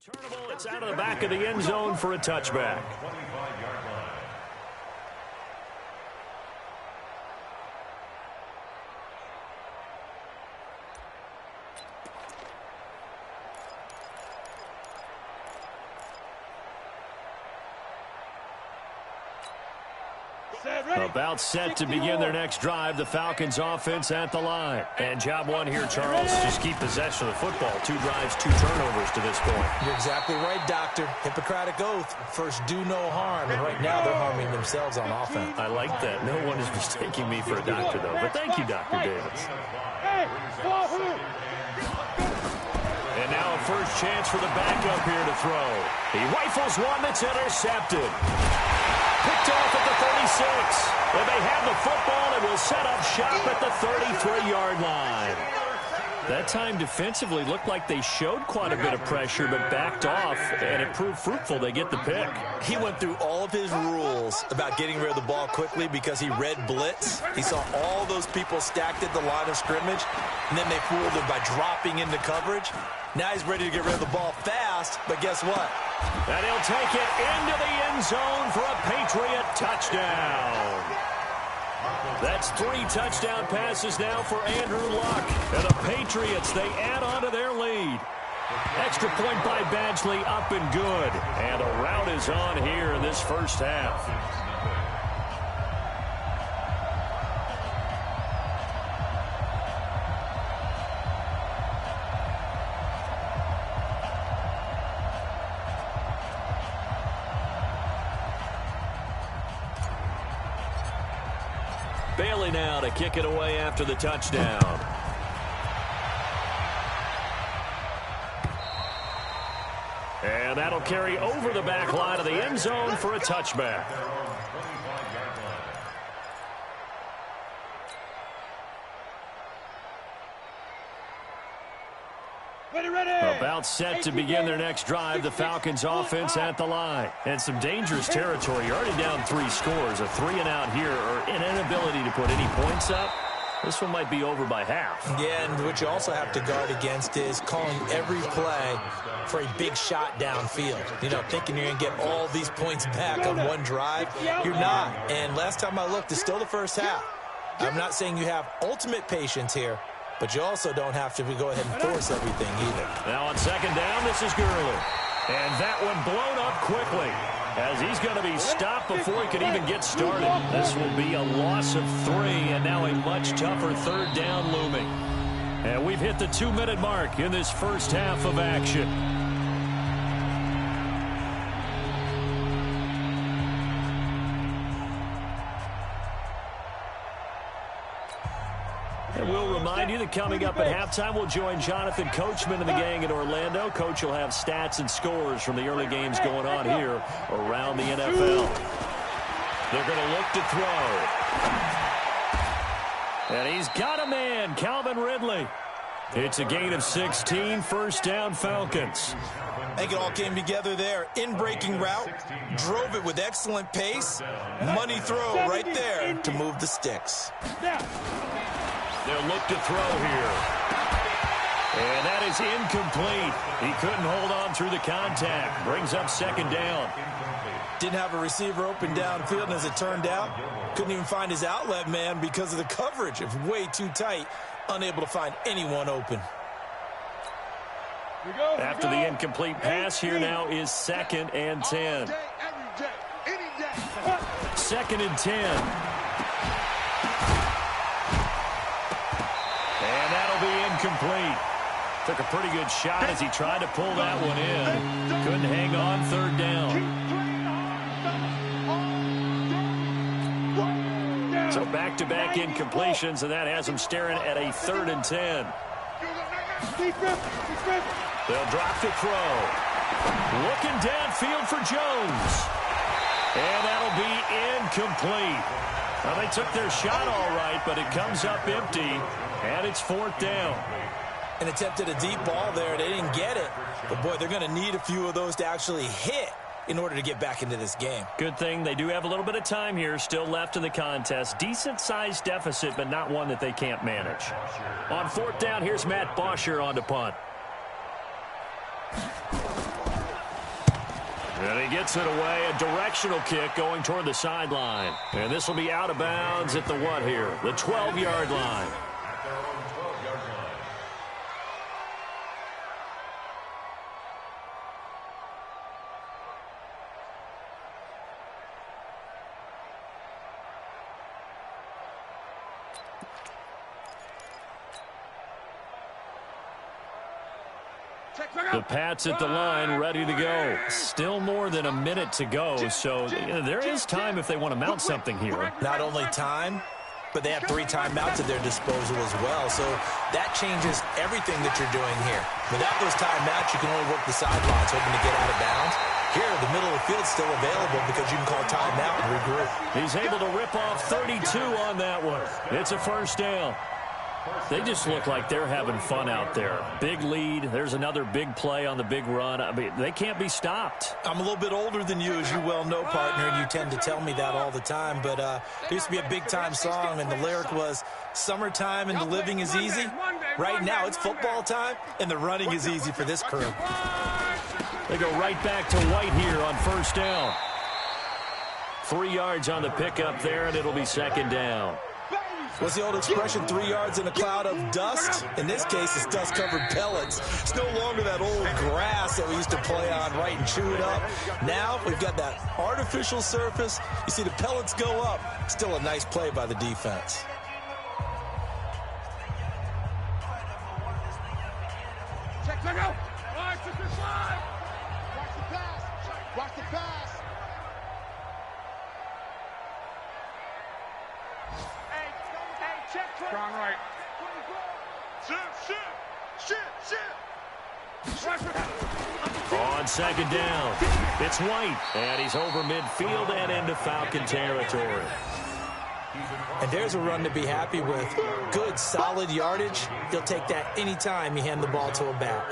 Returnable, it's out of the back of the end zone for a touchback. About set to begin their next drive, the Falcons offense at the line. And job one here, Charles, just keep possession of the football. 2 drives, 2 turnovers to this point. You're exactly right, Doctor. Hippocratic oath. First, do no harm. And right now, they're harming themselves on offense. I like that. No one is mistaking me for a doctor, though. But thank you, Dr. Davis. And now a first chance for the backup here to throw. He rifles one that's intercepted. Picked off at the 36. And they have the football and will set up shop at the 33-yard line. That time defensively looked like they showed quite a bit of pressure but backed off, and it proved fruitful. They get the pick. He went through all of his rules about getting rid of the ball quickly because he read blitz. He saw all those people stacked at the line of scrimmage, and then they fooled him by dropping into coverage. Now he's ready to get rid of the ball fast, but guess what? And he'll take it into the end zone for a Patriot touchdown. That's 3 touchdown passes now for Andrew Luck. And the Patriots, they add on to their lead. Extra point by Badgley, up and good. And a rout is on here in this first half. Bailey now to kick it away after the touchdown. And that'll carry over the back line of the end zone for a touchback. About set to begin their next drive, the Falcons offense at the line. And some dangerous territory. You're already down 3 scores. A 3-and-out here, or an inability to put any points up. This one might be over by half. Yeah, and what you also have to guard against is calling every play for a big shot downfield. You know, thinking you're going to get all these points back on one drive. You're not. And last time I looked, it's still the first half. I'm not saying you have ultimate patience here, but you also don't have to go ahead and force everything either. Now on second down, this is Gurley. And that one blown up quickly as he's going to be stopped before he could even get started. This will be a loss of 3, and now a much tougher third down looming. And we've hit the 2-minute mark in this first half of action. And we'll remind you that coming up at halftime, we'll join Jonathan Coachman and the gang in Orlando. Coach will have stats and scores from the early games going on here around the NFL. They're going to look to throw. And he's got a man, Calvin Ridley. It's a gain of 16, first down Falcons. I think it all came together there. In-breaking route, drove it with excellent pace. Money throw right there to move the sticks. They'll look to throw here. And that is incomplete. He couldn't hold on through the contact. Brings up second down. Didn't have a receiver open downfield, and as it turned out, couldn't even find his outlet man because of the coverage. It was way too tight, unable to find anyone open. After the incomplete pass, here now is 2nd and 10. 2nd and 10. And that'll be incomplete. Took a pretty good shot as he tried to pull that one in. Couldn't hang on, third down. So back-to-back incompletions, and that has him staring at a 3rd and 10. They'll drop the throw. Looking downfield for Jones. And that'll be incomplete. Well, they took their shot all right, but it comes up empty, and it's 4th down. And attempted a deep ball there. They didn't get it. But, boy, they're going to need a few of those to actually hit in order to get back into this game. Good thing they do have a little bit of time here still left in the contest. Decent-sized deficit, but not one that they can't manage. On 4th down, here's Matt Bosher on to punt. And he gets it away, a directional kick going toward the sideline. And this will be out of bounds at the what here? The 12-yard line. The Pats at the line, ready to go. Still more than a minute to go, so there is time if they want to mount something here. Not only time, but they have 3 timeouts at their disposal as well, so that changes everything that you're doing here. Without those timeouts, you can only work the sidelines, hoping to get out of bounds. Here, the middle of the field's still available because you can call timeout and regroup. He's able to rip off 32 on that one. It's a first down. They just look like they're having fun out there. Big lead. There's another big play on the big run. I mean, they can't be stopped. I'm a little bit older than you, as you well know, partner, and you tend to tell me that all the time. But there used to be a big-time song, and the lyric was, "Summertime and the living is easy." Right now, it's football time, and the running is easy for this crew. They go right back to White here on first down. 3 yards on the pickup there, and it'll be second down. What's the old expression, 3 yards in a cloud of dust? In this case, it's dust-covered pellets. It's no longer that old grass that we used to play on, right, and chew it up. Now we've got that artificial surface. You see the pellets go up. Still a nice play by the defense. Check, go. All right, 6-5. Watch the pass. Watch the pass. Strong right. On second down, it's White, and he's over midfield and into Falcon territory. And there's a run to be happy with. Good, solid yardage. You'll take that anytime you hand the ball to a back.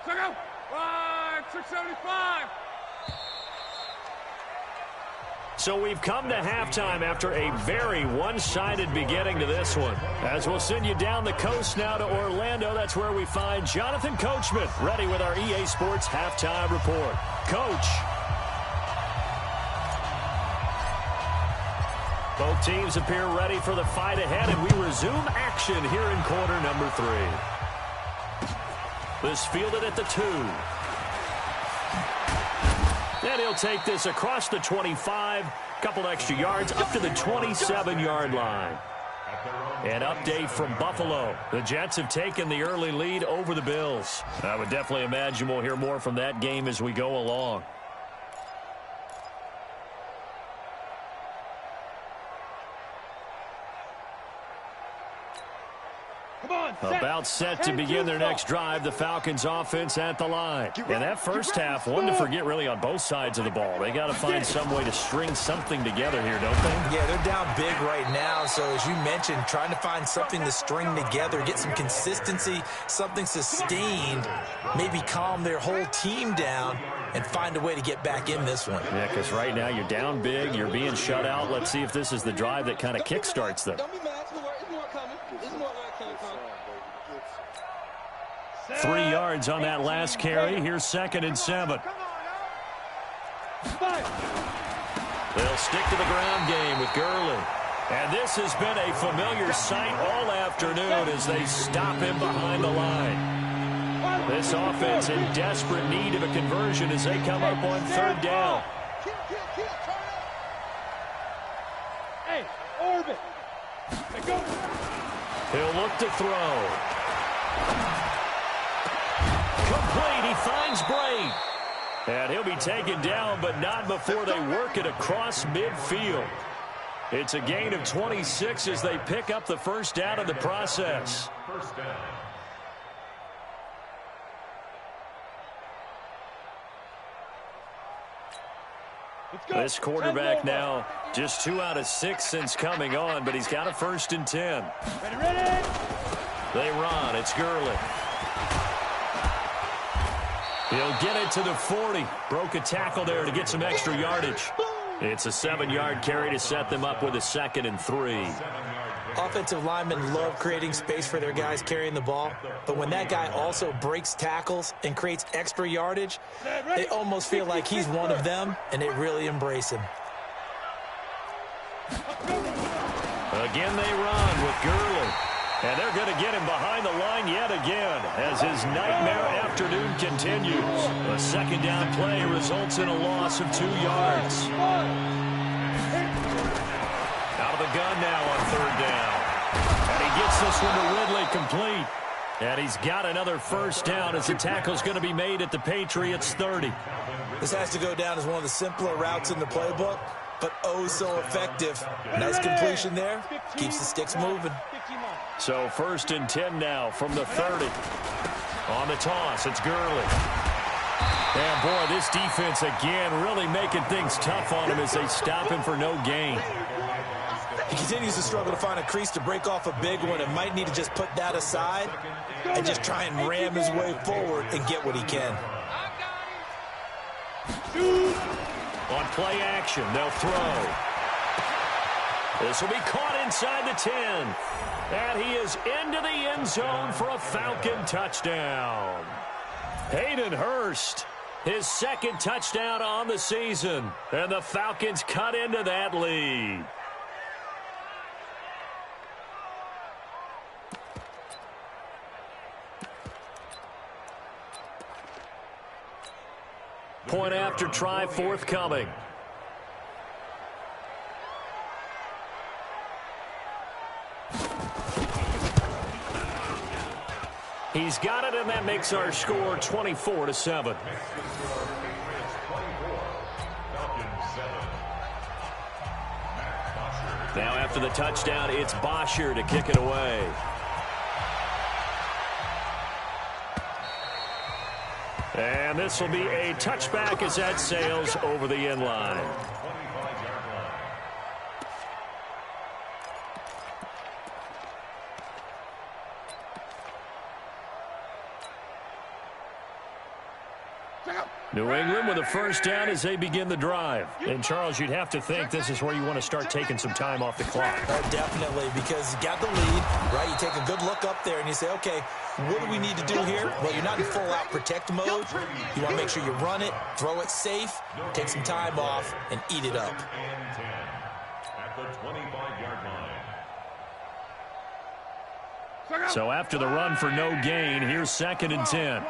Go. 675. So we've come to halftime after a very one-sided beginning to this one. As we'll send you down the coast now to Orlando, that's where we find Jonathan Coachman, ready with our EA Sports Halftime Report. Coach. Both teams appear ready for the fight ahead, and we resume action here in quarter number 3. This fielded at the 2. And he'll take this across the 25, couple extra yards up to the 27-yard line. An update from Buffalo. The Jets have taken the early lead over the Bills. I would definitely imagine we'll hear more from that game as we go along. About set to begin their next drive, the Falcons offense at the line. And that first half, one to forget really on both sides of the ball. They got to find some way to string something together here, don't they? Yeah, they're down big right now. So as you mentioned, trying to find something to string together, get some consistency, something sustained, maybe calm their whole team down and find a way to get back in this one. Yeah, because right now you're down big, you're being shut out. Let's see if this is the drive that kind of kickstarts them. Don't be mad. It's more coming. It's more coming. 3 yards on that last carry. Here's 2nd and 7. They'll stick to the ground game with Gurley. And this has been a familiar sight all afternoon as they stop him behind the line. This offense in desperate need of a conversion as they come up on 3rd down. Hey, orbit. He'll look to throw. Complete. He finds Bray. And he'll be taken down, but not before they work it across midfield. It's a gain of 26 as they pick up the first down in the process. This quarterback now just 2 out of 6 since coming on, but he's got a 1st and 10. Ready. They run. It's Gurley. He'll get it to the 40. Broke a tackle there to get some extra yardage. It's a 7-yard carry to set them up with a 2nd and 3. Offensive linemen love creating space for their guys carrying the ball, but when that guy also breaks tackles and creates extra yardage, they almost feel like he's one of them, and they really embrace him. Again they run with Gurley. And they're going to get him behind the line yet again as his nightmare afternoon continues. A 2nd down play results in a loss of 2 yards. Out of the gun now on 3rd down. And he gets this one to Ridley complete. And he's got another 1st down as the tackle's going to be made at the Patriots' 30. This has to go down as one of the simpler routes in the playbook, but oh so effective. Nice completion there. Keeps the sticks moving. So 1st and 10 now from the 30. On the toss, it's Gurley. And boy, this defense again really making things tough on him as they stop him for no gain. He continues to struggle to find a crease to break off a big one and might need to just put that aside and just try and ram his way forward and get what he can. On play action, they'll throw. This will be caught inside the 10. And he is into the end zone for a Falcon touchdown. Hayden Hurst, his 2nd touchdown on the season. And the Falcons cut into that lead. Point after try forthcoming. He's got it, and that makes our score 24-7. Now after the touchdown, it's Bosher to kick it away. And this will be a touchback as that sails over the end line. New England with a 1st down as they begin the drive. And, Charles, you'd have to think this is where you want to start taking some time off the clock. Oh, definitely, because you got the lead, right? You take a good look up there and you say, okay, what do we need to do here? Well, you're not in full-out protect mode. You want to make sure you run it, throw it safe, take some time off, and eat it up. At the 25-yard line. So after the run for no gain, here's 2nd and 10.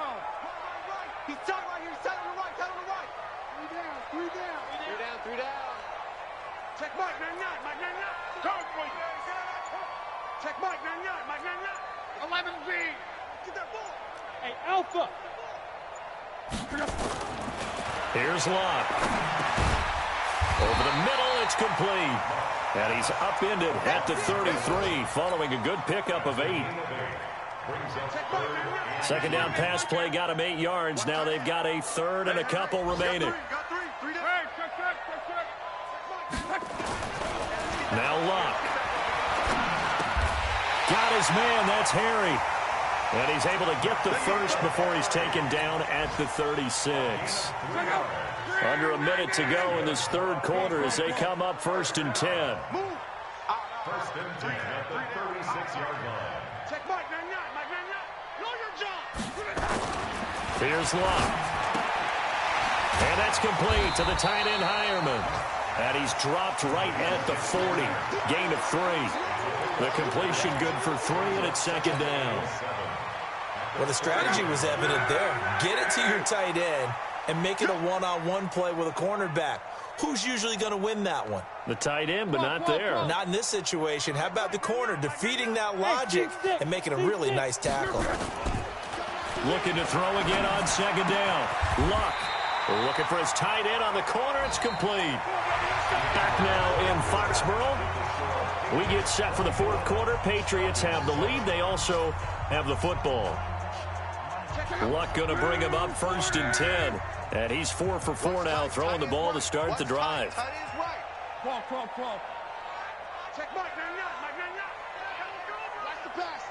He's tight right here. He's tight on the right. Tight on the right. 3 down. 3 down. Check Mike. 9-9. Mike 9-9. Go, boy. Check Mike. 9-9. Mike 9-9. 11B. Get that ball. Hey, Alpha. Here's Locke. Over the middle, it's complete. And he's upended at the 33 following a good pickup of 8. 2nd down pass play got him 8 yards. Now they've got a 3rd and a couple remaining. Now Locke. Got his man. That's Harry. And he's able to get the 1st before he's taken down at the 36. Under a minute to go in this 3rd quarter as they come up 1st and 10. 1st and 10 at the 36-yard line. Check Mike 9-9. Mike 9-9. Know your job. Here's Locke. And that's complete to the tight end Hireman. And he's dropped right at the 40. Gain of 3. The completion good for 3, and it's 2nd down. Well, the strategy was evident there. Get it to your tight end and make it a one-on-one play with a cornerback. Who's usually going to win that one? The tight end, but not there. Not in this situation. How about the corner defeating that logic and making a really nice tackle? Looking to throw again on 2nd down. Luck looking for his tight end on the corner. It's complete. Back now in Foxborough. We get set for the 4th quarter. Patriots have the lead. They also have the football. Luck going to bring him up 1st and 10. And he's 4 for 4 now, throwing the ball to start the drive. Crawl. Check Mike 9-9. Mike 9-9. Watch the pass.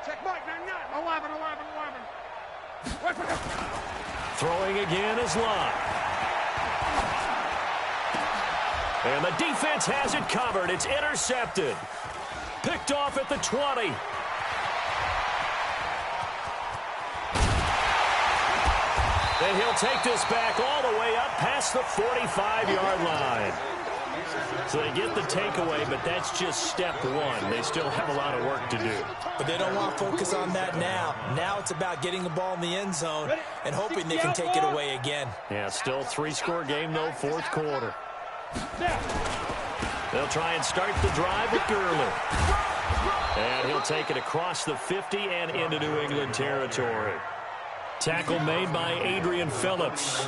Check Mike 9-9. 11. Wait for him. Throwing again is Lott. And the defense has it covered. It's intercepted. Picked off at the 20. And he'll take this back all the way up past the 45-yard line. So they get the takeaway, but that's just step one. They still have a lot of work to do. But they don't want to focus on that now. Now it's about getting the ball in the end zone and hoping they can take it away again. Yeah, still 3-score game, though, fourth quarter. They'll try and start the drive with Gurley. And he'll take it across the 50 and into New England territory. Tackle made by Adrian Phillips.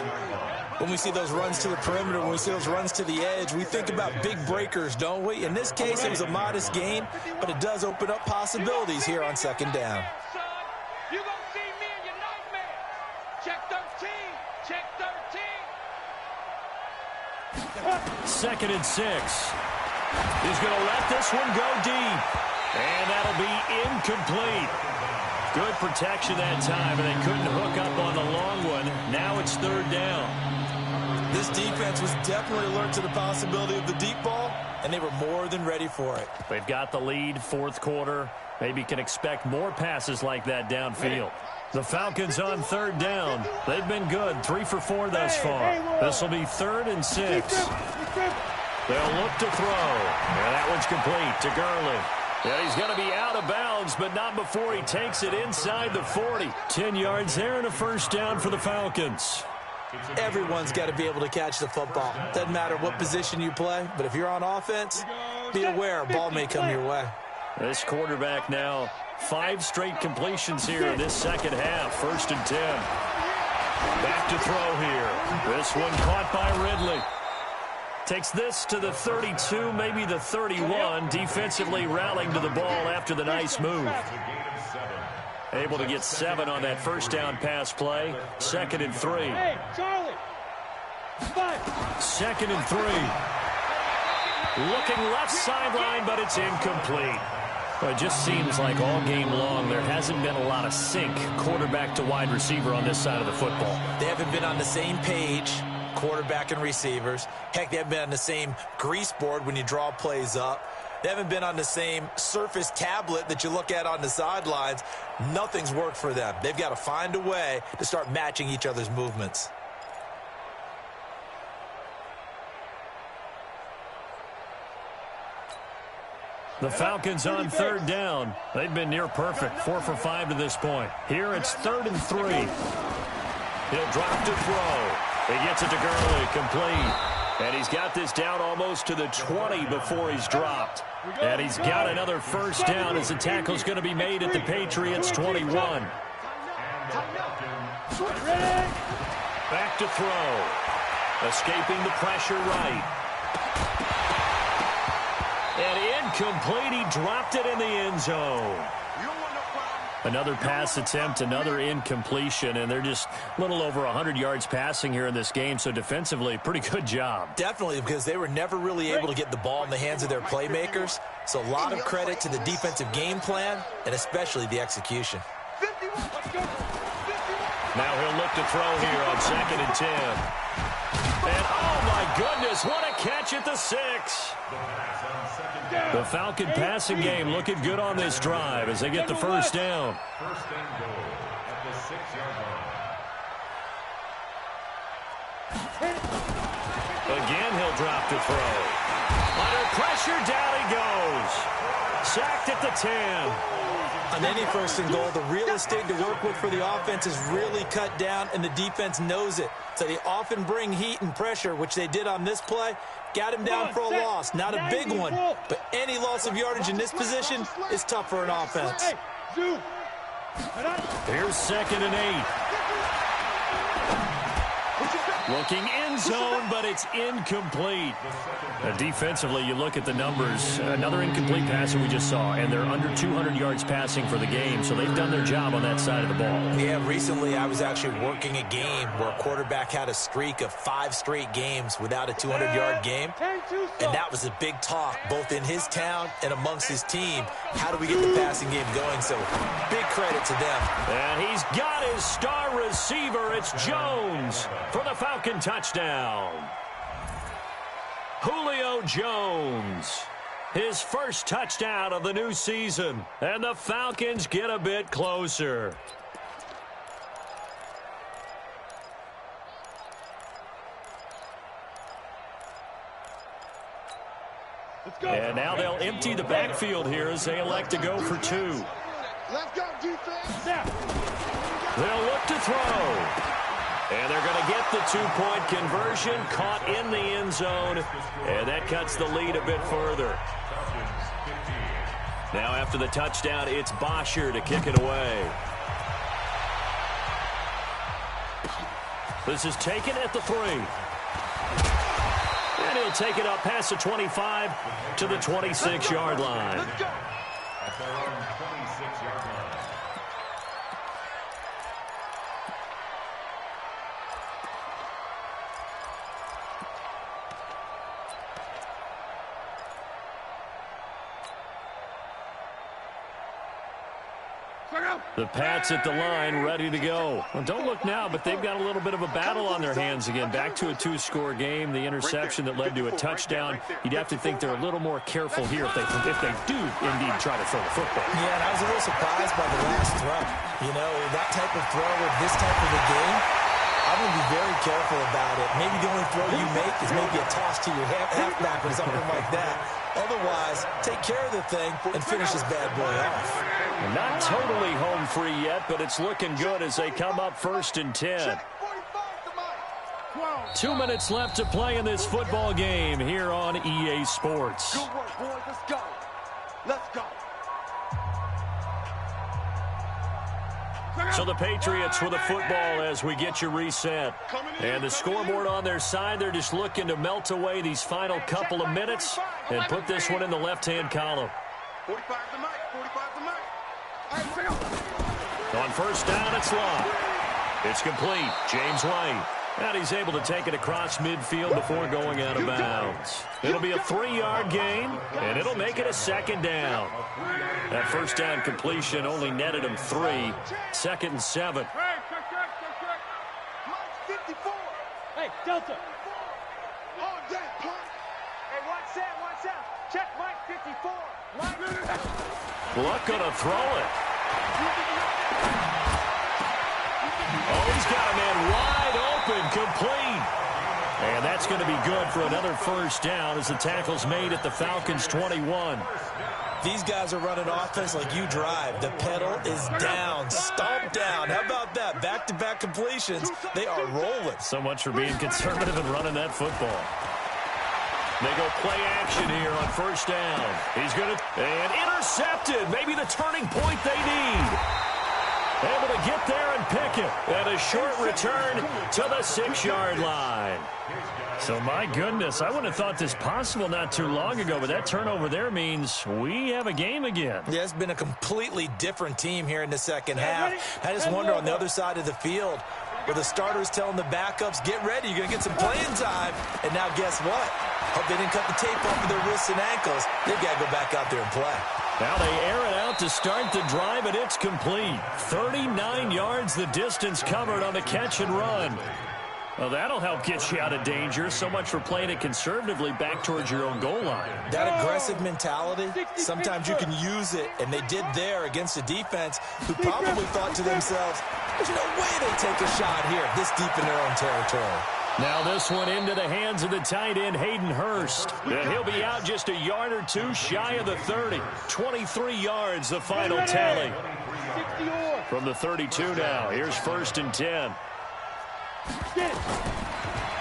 When we see those runs to the perimeter, when we see those runs to the edge, we think about big breakers, don't we? In this case, it was a modest gain, but it does open up possibilities here on second down. You're going to see me in your nightmare. Check 13. Check 13. Second and 6. He's going to let this one go deep. And that'll be incomplete. Good protection that time, and they couldn't hook up on the long one. Now it's third down. This defense was definitely alert to the possibility of the deep ball, and they were more than ready for it. They've got the lead, fourth quarter. Maybe can expect more passes like that downfield. The Falcons on third down. They've been good, 3 for 4 thus far. This will be 3rd and 6. They'll look to throw. And that one's complete to Gurley. Yeah, he's going to be out of bounds, but not before he takes it inside the 40. 10 yards there and a first down for the Falcons. Everyone's got to be able to catch the football. Doesn't matter what position you play, but if you're on offense, be aware a ball may come your way. This quarterback now 5 straight completions here in this second half. 1st and 10. Back to throw here. This one caught by Ridley. Takes this to the 32, maybe the 31. Defensively rallying to the ball after the nice move. Able to get 7 on that first down pass play. 2nd and 3. Hey, Charlie. 2nd and 3. Looking left sideline, but it's incomplete. Well, it just seems like all game long there hasn't been a lot of sync quarterback to wide receiver on this side of the football. They haven't been on the same page, quarterback and receivers. Heck, they haven't been on the same grease board when you draw plays up. They haven't been on the same Surface tablet that you look at on the sidelines. Nothing's worked for them. They've got to find a way to start matching each other's movements. The Falcons on third down. They've been near perfect, 4 for 5 to this point. Here it's 3rd and 3. He'll drop to throw. He gets it to Gurley, complete. And he's got this down almost to the 20 before he's dropped. And he's got another first down as the tackle's going to be made at the Patriots' 21. Back to throw. Escaping the pressure right. And incomplete. He dropped it in the end zone. Another pass attempt, another incompletion, and they're just a little over 100 yards passing here in this game, so defensively, pretty good job. Definitely, because they were never really able to get the ball in the hands of their playmakers, so a lot of credit to the defensive game plan, and especially the execution. Now he'll look to throw here on 2nd and 10. And, oh, my goodness, what a catch at the 6. The Falcon passing game looking good on this drive as they get the first down. First and goal at the 6-yard line. Again, he'll drop to throw. Under pressure, down he goes. Sacked at the 10. On any 1st and goal, the real estate to work with for the offense is really cut down, and the defense knows it. So they often bring heat and pressure, which they did on this play. Got him down for a loss. Not a big one, but any loss of yardage in this position is tough for an offense. Here's 2nd and 8. Looking end zone, but it's incomplete. Defensively, you look at the numbers. Another incomplete pass that we just saw, and they're under 200 yards passing for the game, so they've done their job on that side of the ball. Yeah, recently I was actually working a game where a quarterback had a streak of 5 straight games without a 200-yard game, and that was a big talk, both in his town and amongst his team. How do we get the passing game going? So big credit to them. And he's got his star receiver. It's Jones for the Falcon touchdown. Julio Jones, his first touchdown of the new season. And the Falcons get a bit closer. And now they'll empty the backfield here as they elect to go for 2. Let's go, defense. They'll look to throw. And they're going to get the 2-point conversion, caught in the end zone, and that cuts the lead a bit further. Now after the touchdown, it's Bosher to kick it away. This is taken at the 3. And he'll take it up past the 25 to the 26-yard line. At their own 26-yard line. The Pats at the line, ready to go. Well, don't look now, but they've got a little bit of a battle on their hands again. Back to a 2-score game. The interception that led to a touchdown. You'd have to think they're a little more careful here if they do indeed try to throw the football. Yeah, and I was a little surprised by the last throw. You know, that type of throw with this type of a game, I'm going to be very careful about it. Maybe the only throw you make is maybe a toss to your halfback or something like that. Otherwise, take care of the thing and finish this bad boy off. Not totally home free yet, but it's looking good as they come up 1st and 10. 2 minutes left to play in this football game here on EA Sports. Good work, boys. Let's go. Let's go. So the Patriots with the football as we get you reset. And the scoreboard on their side, they're just looking to melt away these final couple of minutes and put this one in the left-hand column. 45 to Mike. 45 to Mike. On first down, it's Love. It's complete. James White. And he's able to take it across midfield before going out of bounds. It'll be a 3-yard gain, and it'll make it a 2nd down. That first down completion only netted him 3. 2nd and 7. Hey, Delta. Oh, damn, punt. Hey, watch that. Check Mike 54. Luck gonna throw it. Oh, he's got a man wide open, complete. And that's going to be good for another first down as the tackle's made at the Falcons' 21. These guys are running offense like you drive. The pedal is down, stomped down. How about that? Back-to-back completions. They are rolling. So much for being conservative and running that football. They go play action here on first down. He's going to, and intercepted. Maybe the turning point they need. Able to get there and pick it. And a short return to the 6-yard line. So, my goodness, I wouldn't have thought this possible not too long ago, but that turnover there means we have a game again. Yeah, it's been a completely different team here in the second half. I just wonder on the other side of the field, where the starters telling the backups, get ready, you're going to get some playing time. And now guess what? Hope they didn't cut the tape off of their wrists and ankles. They've got to go back out there and play. Now they air it out to start the drive, and it's complete. 39 yards the distance covered on the catch and run. Well, that'll help get you out of danger. So much for playing it conservatively back towards your own goal line. That aggressive mentality, sometimes you can use it, and they did there against a defense who probably thought to themselves, there's no way they take a shot here this deep in their own territory. Now this one into the hands of the tight end, Hayden Hurst. And he'll be out just a yard or two shy of the 30. 23 yards, the final tally. From the 32 now. Here's 1st and 10.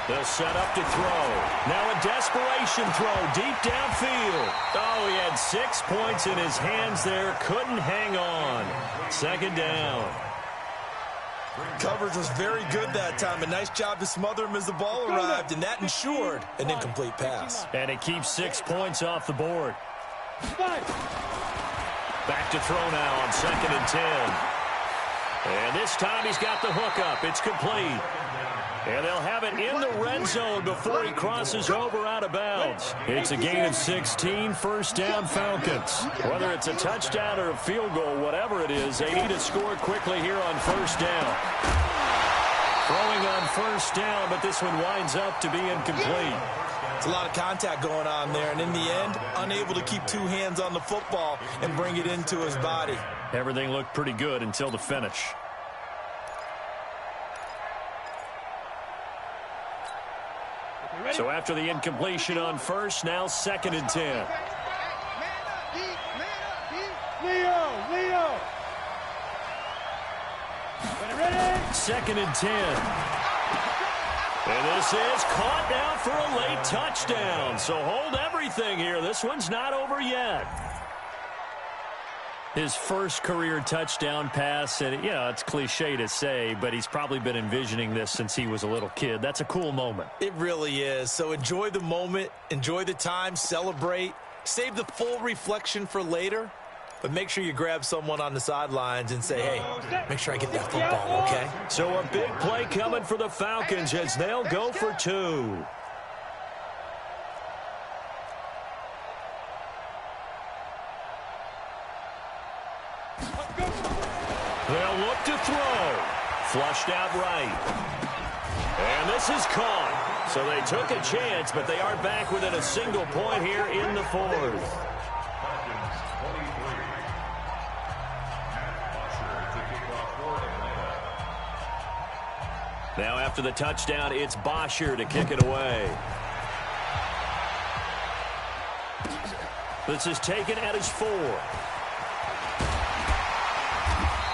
They'll set up to throw. Now a desperation throw deep downfield. Oh, he had 6 points in his hands there. Couldn't hang on. 2nd down. Coverage was very good that time. A nice job to smother him as the ball arrived, and that ensured an incomplete pass. And it keeps 6 points off the board. Back to throw now on 2nd and 10. And this time he's got the hook up. It's complete. And they'll have it in the red zone before he crosses over out of bounds. It's a gain of 16, first down Falcons. Whether it's a touchdown or a field goal, whatever it is, they need to score quickly here on first down. Throwing on first down, but this one winds up to be incomplete. It's a lot of contact going on there, and in the end, unable to keep 2 hands on the football and bring it into his body. Everything looked pretty good until the finish. So after the incompletion on first, now 2nd and 10. Leo! 2nd and 10. And this is caught now for a late touchdown. So hold everything here. This one's not over yet. His first career touchdown pass, and, you know, it's cliche to say, but he's probably been envisioning this since he was a little kid. That's a cool moment. It really is. So enjoy the moment, enjoy the time, celebrate, save the full reflection for later, but make sure you grab someone on the sidelines and say, hey, make sure I get that football, okay? So a big play coming for the Falcons as they'll go for 2. They'll look to throw. Flushed out right. And this is caught. So they took a chance, but they are back within a single point here in the 4th. Now after the touchdown, it's Bosher to kick it away. This is taken at his 4.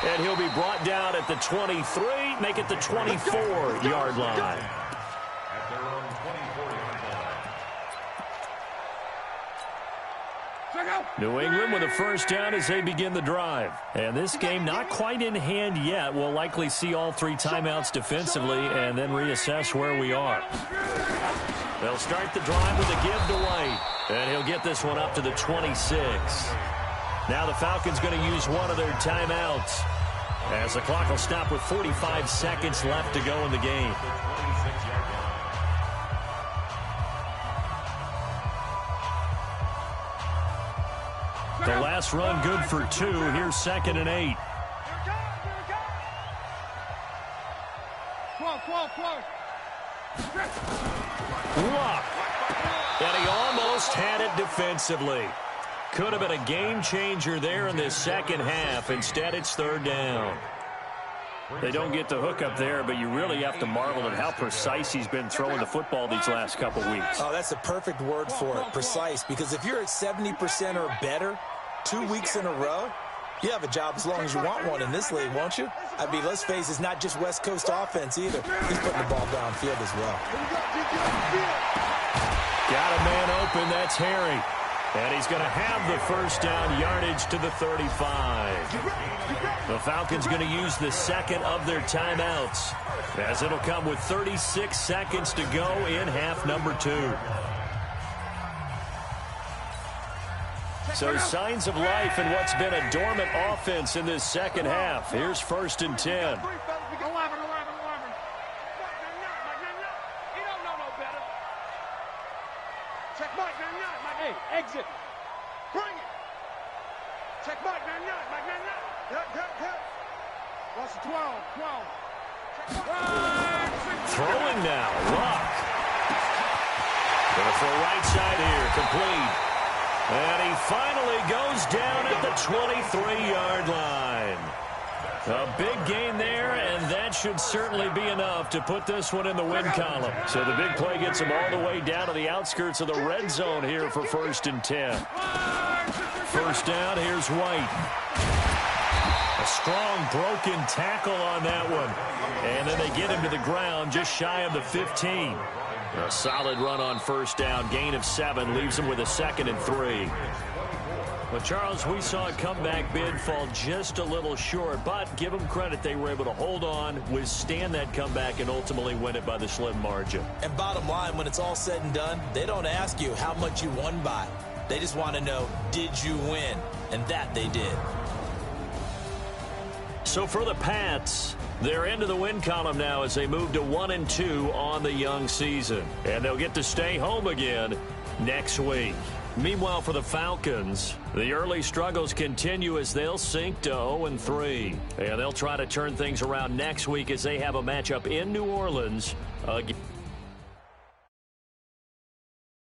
And he'll be brought down at the 23, make it the 24-yard line. At their own 24-yard line. New England with a first down as they begin the drive. And this game not quite in hand yet. We'll likely see all 3 timeouts defensively and then reassess where we are. They'll start the drive with a give to White. And he'll get this one up to the 26. Now the Falcons going to use one of their timeouts as the clock will stop with 45 seconds left to go in the game. The last run good for 2. Here's 2nd and 8. 12. Luck. And he almost had it defensively. Could have been a game changer there in this second half. Instead, it's 3rd down. They don't get the hook up there, but you really have to marvel at how precise he's been throwing the football these last couple weeks. Oh, that's the perfect word for it, precise, because if you're at 70% or better 2 weeks in a row, you have a job as long as you want one in this league, won't you? I mean, let's face it, it's not just West Coast offense either. He's putting the ball downfield as well. Got a man open, that's Harry. And he's going to have the first down yardage to the 35. The Falcons going to use the 2nd of their timeouts, as it'll come with 36 seconds to go in half number 2. So signs of life in what's been a dormant offense in this second half. Here's 1st and 10. Check Mike, 99. Hey, exit. Bring it. Check Mike, 99. Mike, 99. Hit. What's 12? Throwing now. Luck. Going to throw right side here. Complete. And he finally goes down at the 23-yard line. A big gain there, and that should certainly be enough to put this one in the win column. So the big play gets him all the way down to the outskirts of the red zone here for 1st and 10. First down, here's White. A strong broken tackle on that one. And then they get him to the ground just shy of the 15. A solid run on first down, gain of 7, leaves him with a 2nd and 3. Well, Charles, we saw a comeback bid fall just a little short, but give them credit, they were able to hold on, withstand that comeback, and ultimately win it by the slim margin. And bottom line, when it's all said and done, they don't ask you how much you won by. They just want to know, did you win? And that they did. So for the Pats, they're into the win column now as they move to 1-2 on the young season. And they'll get to stay home again next week. Meanwhile, for the Falcons, the early struggles continue as they'll sink to 0-3. And they'll try to turn things around next week as they have a matchup in New Orleans again.